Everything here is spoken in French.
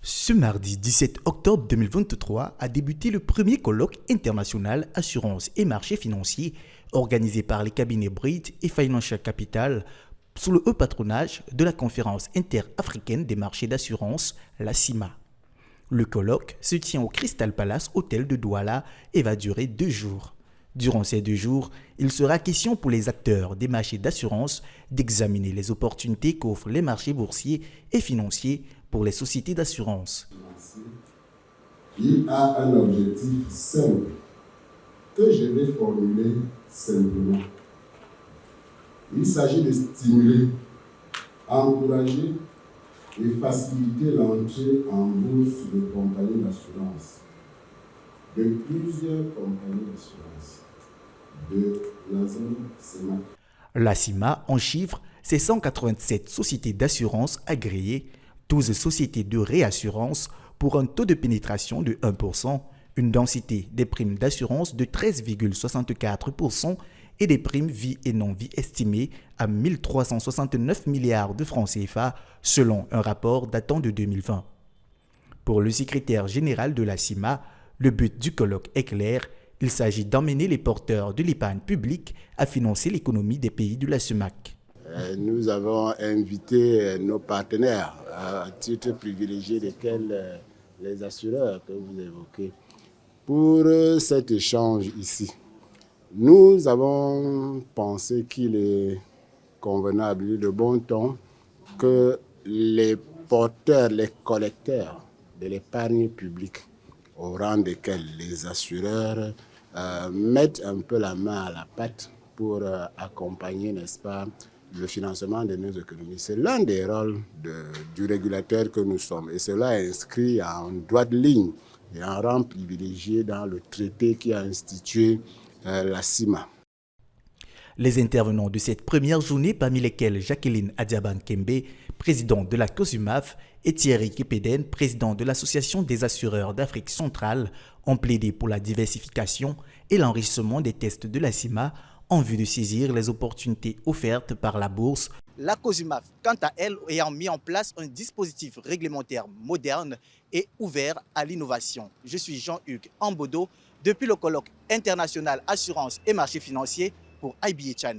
Ce mardi 17 octobre 2023 a débuté le premier colloque international Assurance et marchés financiers organisé par les cabinets Bridge et Financial Capital sous le haut patronage de la Conférence interafricaine des marchés d'assurance, la CIMA. Le colloque se tient au Crystal Palace Hotel de Douala et va durer 2 jours. Durant ces 2 jours, il sera question pour les acteurs des marchés d'assurance d'examiner les opportunités qu'offrent les marchés boursiers et financiers pour les sociétés d'assurance. Qui a un objectif simple que je vais formuler simplement. Il s'agit de stimuler, encourager et faciliter l'entrée en bourse de compagnies d'assurance, de plusieurs compagnies d'assurance, de la zone CEMAC. La CIMA en chiffre ses 187 sociétés d'assurance agréées, 12 sociétés de réassurance pour un taux de pénétration de 1%, une densité des primes d'assurance de 13,64% et des primes vie et non-vie estimées à 1369 milliards de francs CFA selon un rapport datant de 2020. Pour le secrétaire général de la CIMA, le but du colloque est clair, il s'agit d'emmener les porteurs de l'épargne publique à financer l'économie des pays de la CEMAC. Nous avons invité nos partenaires, à titre privilégié desquels les assureurs que vous évoquez, pour cet échange ici. Nous avons pensé qu'il est convenable, de bon ton, que les porteurs, les collecteurs de l'épargne publique, au rang desquels les assureurs mettent un peu la main à la pâte pour accompagner, n'est-ce pas, le financement de nos économies. C'est l'un des rôles du régulateur que nous sommes et cela est inscrit en droite ligne et en rang privilégié dans le traité qui a institué la CIMA. Les intervenants de cette première journée, parmi lesquels Jacqueline Adiaban Kembe, présidente de la COSUMAF, et Thierry Kepeden, président de l'Association des assureurs d'Afrique centrale, ont plaidé pour la diversification et l'enrichissement des tests de la CIMA en vue de saisir les opportunités offertes par la bourse. La COSUMAF, quant à elle, ayant mis en place un dispositif réglementaire moderne et ouvert à l'innovation. Je suis Jean-Hugues Ambodo, depuis le colloque international Assurance et marchés financiers pour IBA Channel.